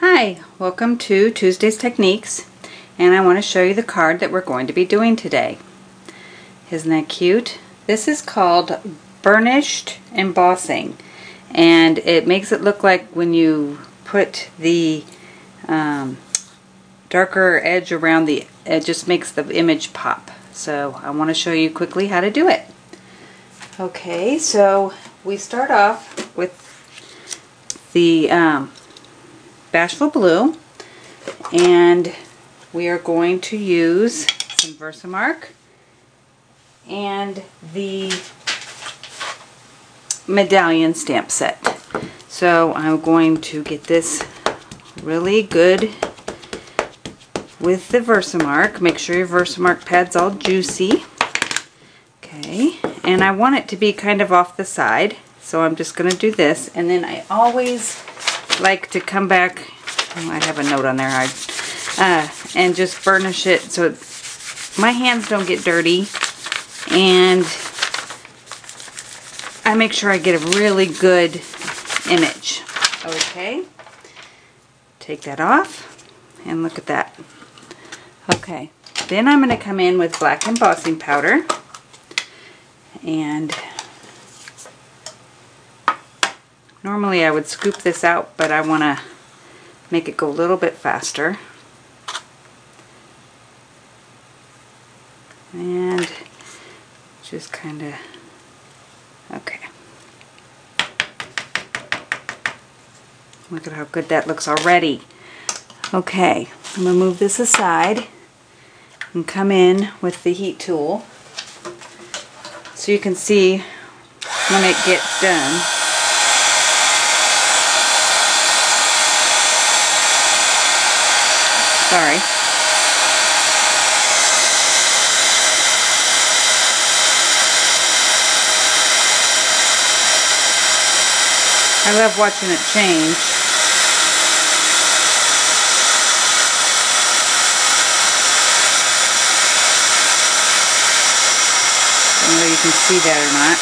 Hi, welcome to Tuesday's Techniques, and I want to show you the card that we're going to be doing today. Isn't that cute? This is called Burnished Embossing, and it makes it look like when you put the darker edge around it just makes the image pop. So I want to show you quickly how to do it. Okay, so we start off with the Bashful Blue, and we are going to use some Versamark and the medallion stamp set. So I'm going to get this really good with the Versamark. Make sure your Versamark pad's all juicy. Okay, and I want it to be kind of off the side, so I'm just going to do this, and then I always like to come back, I have a note on there, and just burnish it so my hands don't get dirty, and I make sure I get a really good image. Okay, take that off, and look at that. Okay, then I'm going to come in with black embossing powder, and normally I would scoop this out, but I want to make it go a little bit faster. And just kind of, okay. Look at how good that looks already. Okay, I'm going to move this aside and come in with the heat tool so you can see when it gets done. Sorry. I love watching it change. I don't know if you can see that or not.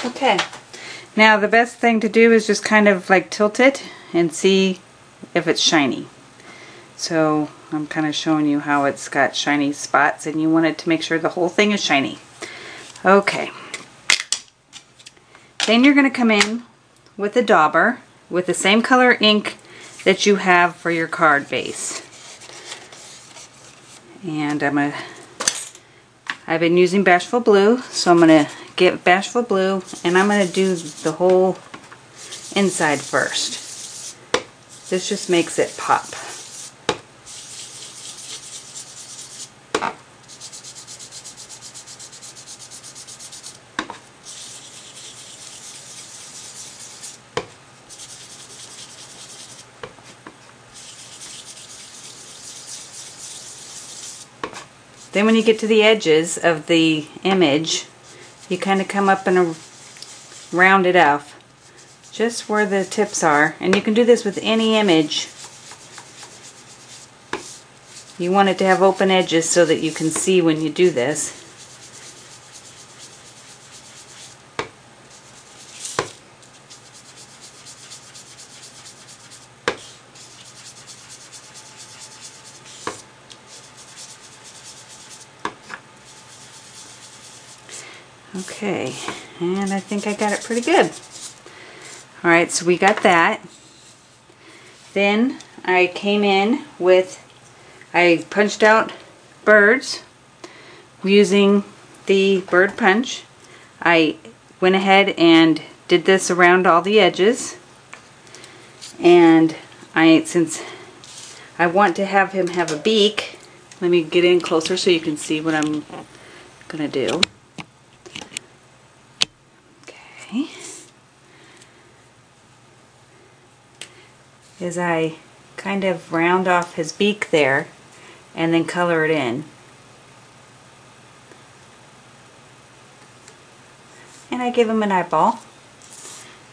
Okay, now the best thing to do is just kind of like tilt it and see if it's shiny. So I'm kind of showing you how it's got shiny spots, and you want it to make sure the whole thing is shiny. Okay, then you're going to come in with a dauber with the same color ink that you have for your card base. And I've been using Bashful Blue, so I'm going to get Bashful Blue, and I'm going to do the whole inside first. This just makes it pop. Then when you get to the edges of the image, you kind of come up and round it off just where the tips are, and you can do this with any image. You want it to have open edges so that you can see when you do this. Okay, and I think I got it pretty good. Alright, so we got that. Then I came in with, I punched out birds using the bird punch. I went ahead and did this around all the edges. And since I want to have him have a beak, let me get in closer so you can see what I'm going to do. Is I kind of round off his beak there and then color it in. And I give him an eyeball.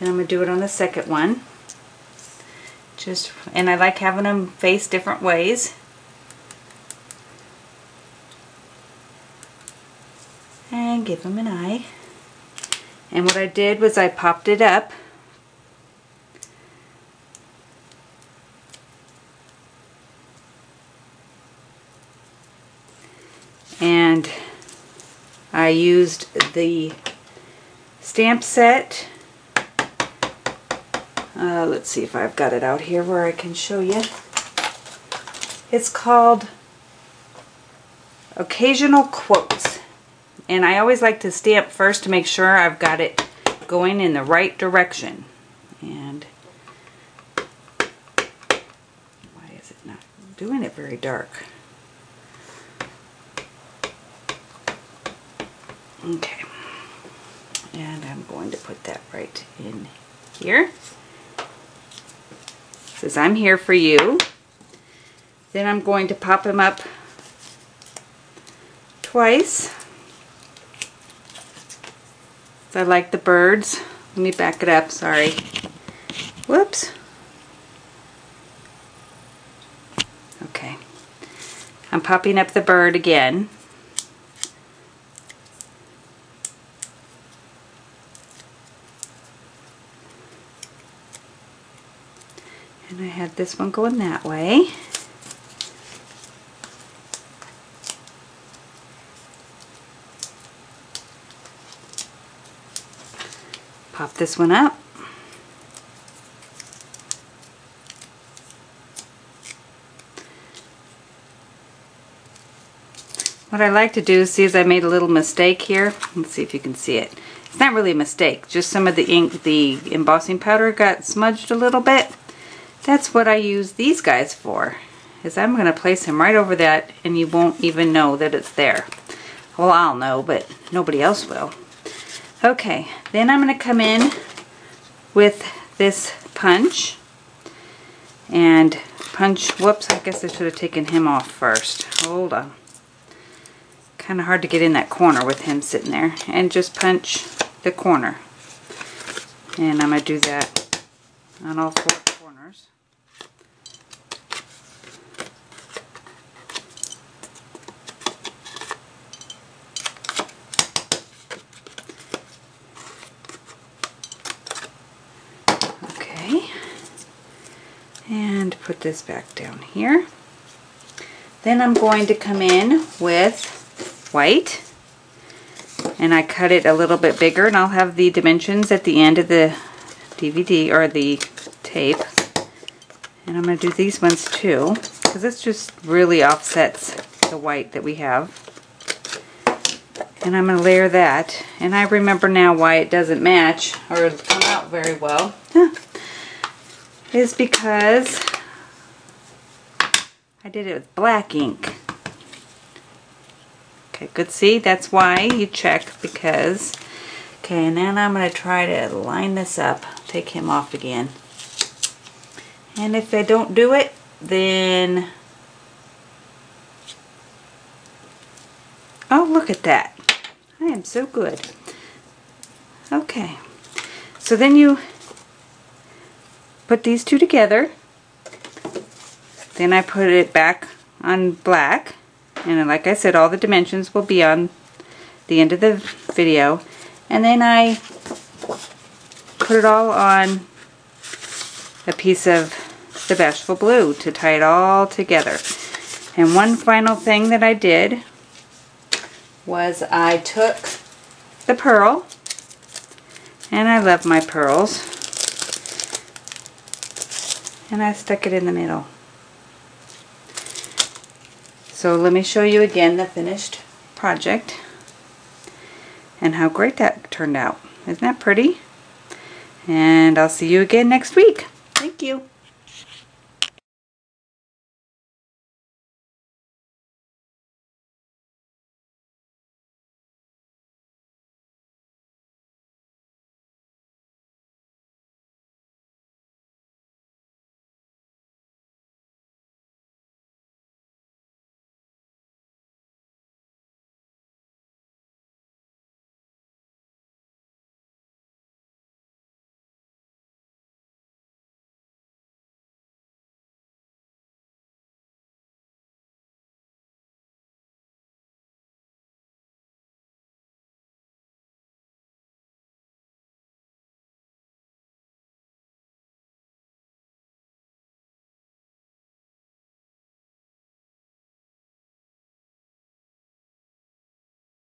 Then I'm going to do it on the second one. And I like having them face different ways. And give them an eye. And what I did was I popped it up. And I used the stamp set. Let's see if I've got it out here where I can show you. It's called Occasional Quotes. And I always like to stamp first to make sure I've got it going in the right direction. And why is it not doing it very dark? Okay. And I'm going to put that right in here. It says, I'm here for you. Then I'm going to pop them up twice. I like the birds. Let me back it up, sorry. Whoops. Okay. I'm popping up the bird again. And I had this one going that way. Pop this one up. What I like to do, see, is I made a little mistake here. Let's see if you can see it. It's not really a mistake, just some of the ink, the embossing powder got smudged a little bit. That's what I use these guys for, is I'm going to place them right over that and you won't even know that it's there. Well, I'll know, but nobody else will. Okay, then I'm going to come in with this punch and punch, whoops, I guess I should have taken him off first. Hold on. Kind of hard to get in that corner with him sitting there. And just punch the corner. And I'm going to do that on all four corners. And put this back down here. Then I'm going to come in with white, and I cut it a little bit bigger, and I'll have the dimensions at the end of the DVD or the tape. And I'm going to do these ones too, because this just really offsets the white that we have. And I'm going to layer that, and I remember now why it doesn't match or come out very well. Is because I did it with black ink. Okay, good. See, that's why you check, because, okay, and then I'm going to try to line this up, take him off again. And if I don't do it, then, oh, look at that. I am so good. Okay, so then you put these two together. Then I put it back on black, and like I said, all the dimensions will be on the end of the video. And then I put it all on a piece of the Bashful Blue to tie it all together. And one final thing that I did was I took the pearl, and I love my pearls, and I stuck it in the middle. So let me show you again the finished project and how great that turned out. Isn't that pretty? And I'll see you again next week. Thank you.